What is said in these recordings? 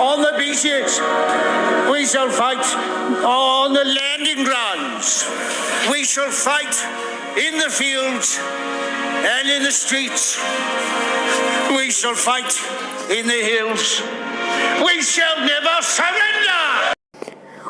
on the beaches. We shall fight on the landing grounds. We shall fight in the fields and in the streets. We shall fight in the hills. We shall never surrender.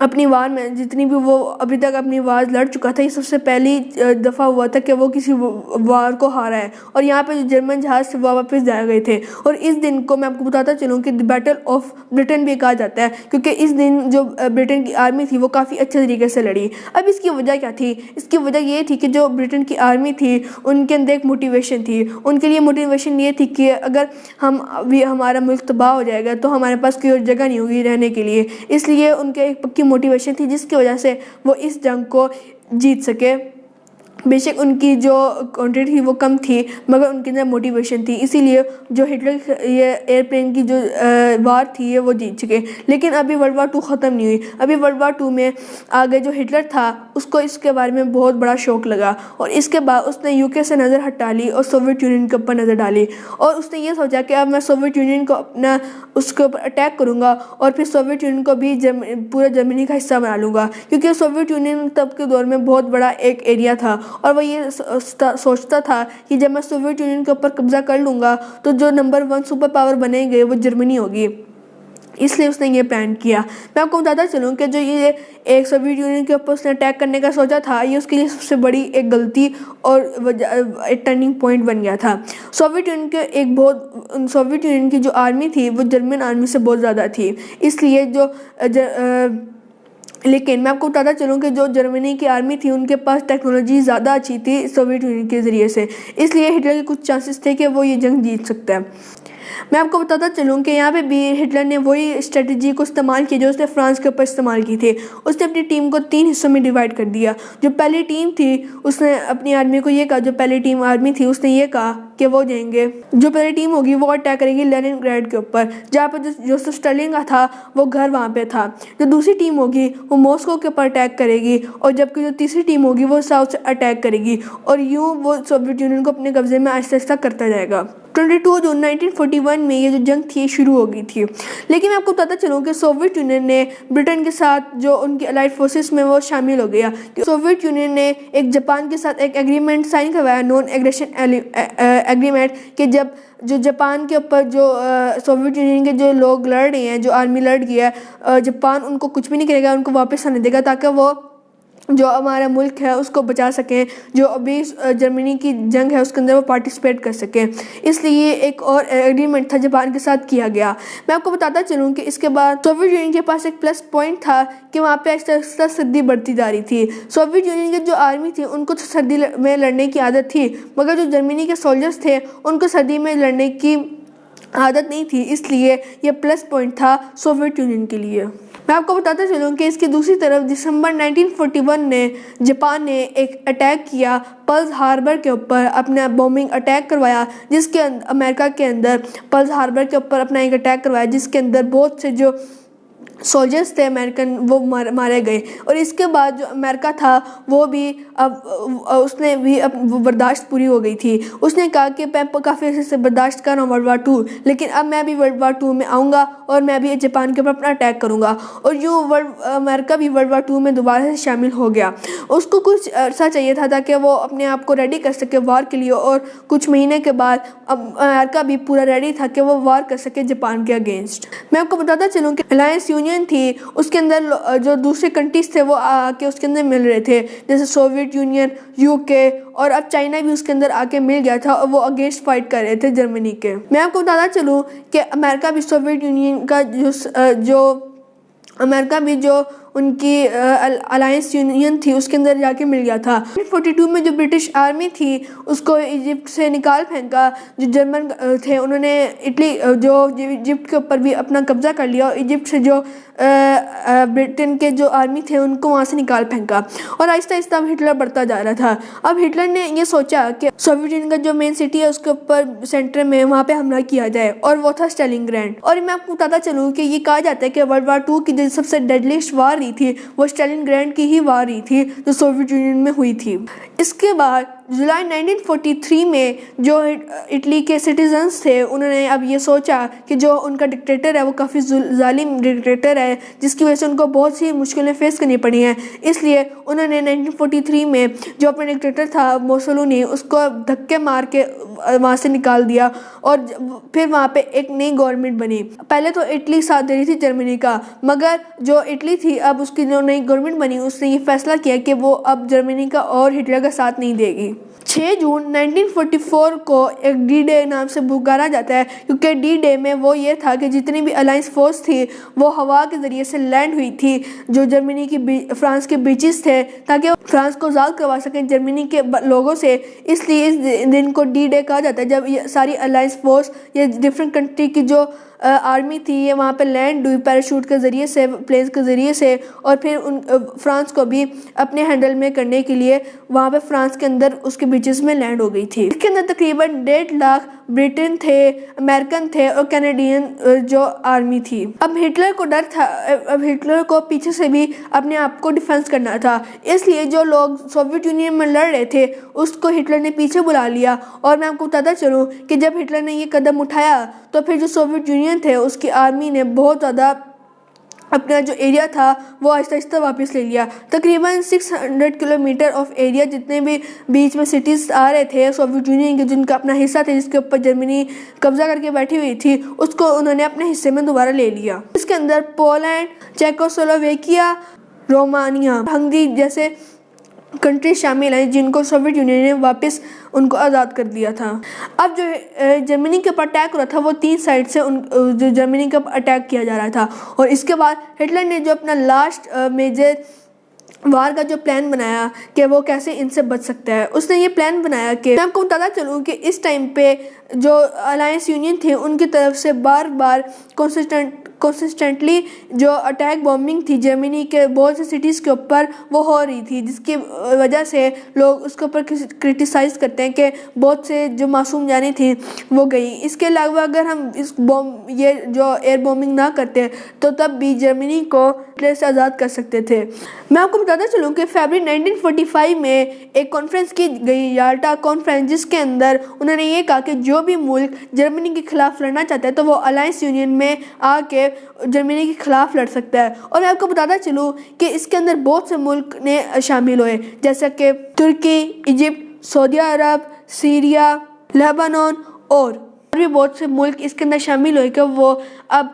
اپنی وار میں جتنی بھی وہ ابھی تک اپنی وار لڑ چکا تھا، یہ سب سے پہلی دفعہ ہوا تھا کہ وہ کسی وار کو ہارا ہے، اور یہاں پہ جو جرمن جہاز سے وہ واپس جائے گئے تھے۔ اور اس دن کو میں آپ کو بتاتا چلوں کہ بیٹل آف برٹن بھی کہا جاتا ہے، کیونکہ اس دن جو برٹن کی آرمی تھی وہ کافی اچھے طریقے سے لڑی۔ اب اس کی وجہ کیا تھی؟ اس کی وجہ یہ تھی کہ جو برٹن کی آرمی تھی ان کے اندر ایک موٹیویشن تھی، ان کے لیے موٹیویشن یہ تھی کہ اگر ہمارا ملک تباہ ہو جائے گا تو ہمارے پاس کوئی اور جگہ نہیں ہوگی رہنے کے لیے، اس لیے ان کے ایک پکی موٹیویشن تھی جس کی وجہ سے وہ اس جنگ کو جیت سکے۔ بے شک ان کی جو کوانٹٹی تھی وہ کم تھی، مگر ان کے اندر موٹیویشن تھی، اسی لیے جو ہٹلر یہ ایئرپلین کی جو وار تھی یہ وہ جیت چکے۔ لیکن ابھی ورلڈ وار 2 ختم نہیں ہوئی، ابھی ورلڈ وار 2 میں آگے جو ہٹلر تھا اس کو اس کے بارے میں بہت بڑا شوق لگا، اور اس کے بعد اس نے UK سے نظر ہٹا لی اور سوویت یونین کے اوپر نظر ڈالی، اور اس نے یہ سوچا کہ اب میں سوویت یونین کو اس کے اوپر اٹیک کروں گا، اور پھر سوویت یونین کو بھی پورا جرمنی کا حصہ بنا لوں گا، کیونکہ سوویت یونین تب کے دور میں بہت بڑا ایک ایریا تھا، اور وہ یہ سوچتا تھا کہ جب میں سوویت یونین کے اوپر قبضہ کر لوں گا تو جو نمبر 1 سپر پاور بنے گے وہ جرمنی ہوگی، اس لیے اس نے یہ پلان کیا۔ میں آپ کو بتاتا چلوں کہ جو یہ ایک سوویت یونین کے اوپر اس نے اٹیک کرنے کا سوچا تھا، یہ اس کے لیے سب سے بڑی ایک غلطی اور ایک ٹرننگ پوائنٹ بن گیا تھا۔ سوویت یونین کی جو آرمی تھی وہ جرمن آرمی سے بہت زیادہ تھی، اس لیے لیکن میں آپ کو بتاتا چلوں کہ جو جرمنی کی آرمی تھی ان کے پاس ٹیکنالوجی زیادہ اچھی تھی سوویت یونین کے ذریعے سے، اس لیے ہٹلر کے کچھ چانسز تھے کہ وہ یہ جنگ جیت سکتا ہے۔ میں آپ کو بتاتا چلوں کہ یہاں پہ بھی ہٹلر نے وہی اسٹریٹجی کو استعمال کی جو اس نے فرانس کے اوپر استعمال کی تھی۔ اس نے اپنی ٹیم کو 3 حصوں میں ڈیوائڈ کر دیا۔ جو پہلی ٹیم تھی اس نے اپنی آرمی کو یہ کہا، جو پہلی ٹیم آرمی تھی اس نے یہ کہا کہ وہ جائیں گے، جو پہلی ٹیم ہوگی وہ اٹیک کرے گی لینن گریڈ کے اوپر، جہاں پہ جوزف اسٹالن کا تھا وہ گھر وہاں پہ تھا۔ جو دوسری ٹیم ہوگی وہ ماسکو کے اوپر اٹیک کرے گی، اور جبکہ جو تیسری ٹیم ہوگی وہ ساؤتھ سے اٹیک کرے گی، اور یوں وہ سوویت یونین کو اپنے قبضے میں آہستہ آہستہ کرتا جائے گا۔ 22 جون 1941 میں یہ جو جنگ تھی شروع ہو گئی تھی۔ لیکن میں آپ کو بتاتا چلوں کہ سوویت یونین نے برٹن کے ساتھ جو ان کی الائڈ فورسز میں وہ شامل ہو گیا۔ سوویت یونین نے ایک جاپان کے ساتھ ایک ایگریمنٹ سائن کروایا، نان ایگریشن ایگریمنٹ، کہ جو جاپان کے اوپر جو سوویت یونین کے جو لوگ لڑ رہے ہیں، جو آرمی لڑ گئی ہے، جاپان ان کو کچھ بھی نہیں کرے گا، ان کو واپس آنے دے گا تاکہ وہ جو ہمارا ملک ہے اس کو بچا سکیں، جو ابھی جرمنی کی جنگ ہے اس کے اندر وہ پارٹیسپیٹ کر سکیں۔ اس لیے ایک اور ایگریمنٹ تھا جاپان کے ساتھ کیا گیا۔ میں آپ کو بتاتا چلوں کہ اس کے بعد سوویت یونین کے پاس ایک پلس پوائنٹ تھا کہ وہاں پہ آہستہ آہستہ سردی بڑھتی جا رہی تھی۔ سوویت یونین کی جو آرمی تھی ان کو سردی میں لڑنے کی عادت تھی، مگر جو جرمنی کے سولجرز تھے ان کو سردی میں لڑنے کی عادت نہیں تھی، اس لیے یہ پلس پوائنٹ تھا سوویت یونین کے لیے۔ میں آپ کو بتاتا چلوں کہ اس کی دوسری طرف دسمبر 1941 نے جاپان نے ایک اٹیک کیا پرل ہاربر کے اوپر، اپنا بومبنگ اٹیک کروایا، جس کے امریکہ کے اندر پرل ہاربر کے اوپر اپنا ایک اٹیک کروایا، جس کے اندر بہت سے جو سولجرز تھے امریکن وہ مارے گئے۔ اور اس کے بعد جو امریکہ تھا وہ بھی اس نے بھی وہ برداشت پوری ہو گئی تھی، اس نے کہا کہ میں کافی عرصے سے برداشت کر رہا ہوں ورلڈ وار 2، لیکن اب میں بھی ورلڈ وار 2 میں آؤں گا اور میں بھی جاپان کے اوپر اپنا اٹیک کروں گا، اور یوں امریکہ بھی ورلڈ وار 2 میں دوبارہ سے شامل ہو گیا۔ اس کو کچھ عرصہ چاہیے تھا تاکہ وہ اپنے آپ کو ریڈی کر سکے وار کے لیے، اور کچھ مہینے کے بعد امریکہ بھی پورا ریڈی تھا کہ وہ وار کر سکے جاپان کے اگینسٹ۔ میں آپ کو بتاتا چلوں کہ الائنس یونین تھی، اس کے اندر جو دوسرے کنٹریز تھے وہ آ کے اس کے اندر مل رہے تھے، جیسے سوویت یونین، UK، اور اب چائنا بھی اس کے اندر آ کے مل گیا تھا، اور وہ اگینسٹ فائٹ کر رہے تھے جرمنی کے۔ میں آپ کو بتاتا چلوں کہ امریکہ بھی سوویت یونین کا امریکہ بھی جو ان کی الائنس یونین تھی اس کے اندر جا کے مل گیا تھا۔ 1942 میں جو برٹش آرمی تھی اس کو ایجپٹ سے نکال پھینکا، جو جرمن تھے انہوں نے ایجپٹ کے اوپر بھی اپنا قبضہ کر لیا، اور ایجپٹ سے جو برٹن کے جو آرمی تھے ان کو وہاں سے نکال پھینکا، اور آہستہ آہستہ اب ہٹلر بڑھتا جا رہا تھا۔ اب ہٹلر نے یہ سوچا کہ سوویت یونین کا جو مین سٹی ہے اس کے اوپر سینٹر میں وہاں پہ حملہ کیا جائے، اور وہ تھا اسٹالن گریڈ۔ اور میں آپ کو بتاتا چلوں کہ یہ کہا جاتا ہے کہ ورلڈ وار 2 کی جو سب سے ڈیڈلیسٹ وار رہی تھی وہ اسٹالن گریڈ کی ہی وار رہی تھی جو سوویت یونین میں ہوئی تھی۔ اس کے بعد جولائی 1943 میں جو اٹلی کے سٹیزنز تھے انہوں نے اب یہ سوچا کہ جو ان کا ڈکٹیٹر ہے وہ کافی ظالم ڈکٹیٹر ہے جس کی وجہ سے ان کو بہت سی مشکلیں فیس کرنی پڑی ہیں، اس لیے انہوں نے 1943 میں جو اپنا ڈکٹیٹر تھا موسولینی اس کو دھکے مار کے وہاں سے نکال دیا اور پھر وہاں پہ ایک نئی گورنمنٹ بنی۔ پہلے تو اٹلی ساتھ دے رہی تھی جرمنی کا، مگر جو اٹلی تھی اب اس کی جو نئی گورنمنٹ بنی اس نے یہ فیصلہ کیا کہ وہ اب جرمنی کا اور ہٹلر کا ساتھ نہیں دے گی۔ 6 جون 1944 کو ایک ڈی ڈے نام سے پکارا جاتا ہے، کیونکہ ڈی ڈے میں وہ یہ تھا کہ جتنی بھی الائنس فورس تھی وہ ہوا کے ذریعے سے لینڈ ہوئی تھی جو جرمنی کی فرانس کے بیچز تھے، تاکہ وہ فرانس کو آزاد کروا سکیں جرمنی کے لوگوں سے۔ اس لیے اس دن کو ڈی ڈے کہا جاتا ہے جب یہ ساری الائنس فورس یا ڈفرینٹ کنٹری کی جو آرمی تھی یہ وہاں پہ لینڈ ہوئی پیراشوٹ کے ذریعے سے، پلینز کے ذریعے سے، اور پھر ان فرانس کو بھی اپنے ہینڈل میں کرنے کے لیے وہاں پہ فرانس کے اندر اس کے بیچز میں لینڈ ہو گئی تھی۔ اس کے اندر تقریباً 1.5 لاکھ برٹن تھے، امریکن تھے اور کینیڈین جو آرمی تھی۔ اب ہٹلر کو ڈر تھا، اب ہٹلر کو پیچھے سے بھی اپنے آپ کو ڈیفینس کرنا تھا، اس لیے جو لوگ سوویت یونین میں لڑ رہے تھے اس کو ہٹلر نے پیچھے بلا لیا۔ اور میں آپ کو بتاتا چلوں کہ جب ہٹلر نے یہ قدم اٹھایا تو پھر جو سوویت یونین تھے اس کی آرمی نے بہت زیادہ اپنا جو ایریا تھا وہ آہستہ آہستہ واپس لے لیا۔ تقریباً 600 کلومیٹر آف ایریا جتنے بھی بیچ میں سٹیز آ رہے تھے سوویت یونین کے جن کا اپنا حصہ تھا جس کے اوپر جرمنی قبضہ کر کے بیٹھی ہوئی تھی اس کو انہوں نے اپنے حصے میں دوبارہ لے لیا۔ اس کے اندر پولینڈ، چیکوسلوواکیہ، رومانیہ، ہنگری جیسے کنٹری شامل ہیں جن کو سوویت یونین نے واپس ان کو آزاد کر دیا تھا۔ اب جو جرمنی کے اوپر اٹیک ہو رہا تھا وہ 3 سائڈ سے جو جرمنی کے اوپر اٹیک کیا جا رہا تھا، اور اس کے بعد ہٹلر نے جو اپنا لاسٹ میجر وار کا جو پلان بنایا کہ وہ کیسے ان سے بچ سکتا ہے، اس نے یہ پلان بنایا کہ میں آپ کو بتاتا چلوں کہ اس ٹائم پہ جو الائنس یونین تھے ان کی طرف سے بار بار کنسسٹنٹلی جو اٹیک بومبنگ تھی جرمنی کے بہت سے سٹیز کے اوپر وہ ہو رہی تھی، جس کی وجہ سے لوگ اس کے اوپر کرٹیسائز کرتے ہیں کہ بہت سے جو معصوم جانیں تھیں وہ گئی۔ اس کے علاوہ اگر ہم یہ جو ایئر بومبنگ نہ کرتے تو تب بھی جرمنی کو ہٹلر سے آزاد کر سکتے تھے۔ میں آپ کو بتاتا چلوں کہ فیبرری 1945 میں ایک کانفرنس کی گئی، یالٹا کانفرنس، جس کے اندر انہوں نے یہ کہا کہ جو بھی ملک جرمنی کے خلاف لڑنا چاہتا ہے تو وہ الائنس یونین میں آ کے جرمنی کے خلاف لڑ سکتا ہے۔ اور میں آپ کو بتاتا چلوں کہ اس کے اندر بہت سے ملک نے شامل ہوئے جیسا کہ ترکی، ایجپٹ، سعودی عرب، سیریا، لیبنان اور بھی بہت سے ملک اس کے اندر شامل ہوئے کہ وہ اب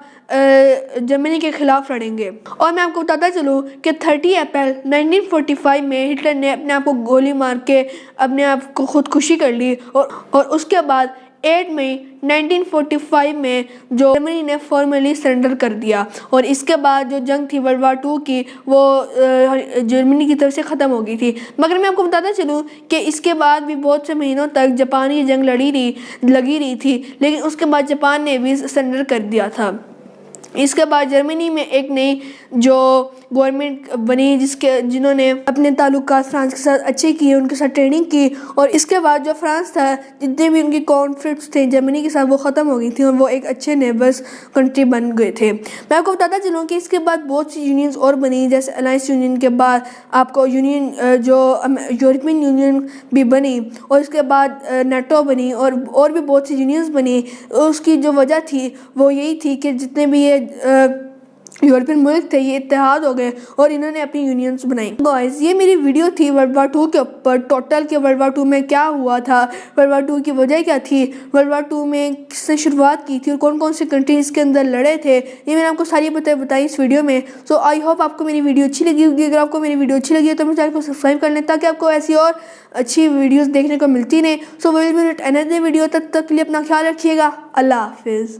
جرمنی کے خلاف لڑیں گے۔ اور میں آپ کو بتاتا چلوں کہ 30 اپریل 1945 میں ہٹلر نے اپنے آپ کو گولی مار کے اپنے آپ کو خودکشی کر لی، اور اس کے بعد 8 مئی 1945 میں جو جرمنی نے فارملی سرنڈر کر دیا، اور اس کے بعد جو جنگ تھی ورلڈ وار 2 کی وہ جرمنی کی طرف سے ختم ہو گئی تھی۔ مگر میں آپ کو بتاتا چلوں کہ اس کے بعد بھی بہت سے مہینوں تک جاپان کی جنگ لگی رہی تھی، لیکن اس کے بعد جاپان نے بھی سرنڈر کر دیا تھا۔ اس کے بعد جرمنی میں ایک نئی جو گورنمنٹ بنی جنہوں نے اپنے تعلقات فرانس کے ساتھ اچھے کیے، ان کے ساتھ ٹریننگ کی، اور اس کے بعد جو فرانس تھا جتنے بھی ان کی کانفلکٹس تھے جرمنی کے ساتھ وہ ختم ہو گئی تھیں اور وہ ایک اچھے نیبرز کنٹری بن گئے تھے۔ میں آپ کو بتاتا چلوں کہ اس کے بعد بہت سی یونینز اور بنی، جیسے الائنس یونین کے بعد آپ کو یونین جو یورپین یونین بھی بنی، اور اس کے بعد نیٹو بنی، اور بھی بہت سی یونینز بنی۔ اس کی جو وجہ تھی وہ یہی تھی کہ جتنے بھی یہ یورپین ملک تھے یہ اتحاد ہو گئے اور انہوں نے اپنی یونینز بنائی۔ گائز یہ میری ویڈیو تھی ورلڈ وار 2 کے اوپر، ٹوٹل کہ ورلڈ وار 2 میں کیا ہوا تھا، ورلڈ وار 2 کی وجہ کیا تھی، ورلڈ وار 2 میں کس نے شروعات کی تھی اور کون کون سی کنٹریز کے اندر لڑے تھے، یہ میں نے آپ کو ساری باتیں بتائی اس ویڈیو میں۔ سو آئی ہوپ آپ کو میری ویڈیو اچھی لگی ہوگی۔ اگر آپ کو میری ویڈیو اچھی لگی ہے تو میرے چینل کو سبسکرائب کر لیں تاکہ آپ کو ایسی اور اچھی ویڈیوز دیکھنے کو ملتی رہیں۔ سو وی ول میٹ انادر ویڈیو، تب تک کے لیے اپنا خیال رکھیے گا۔ اللہ حافظ۔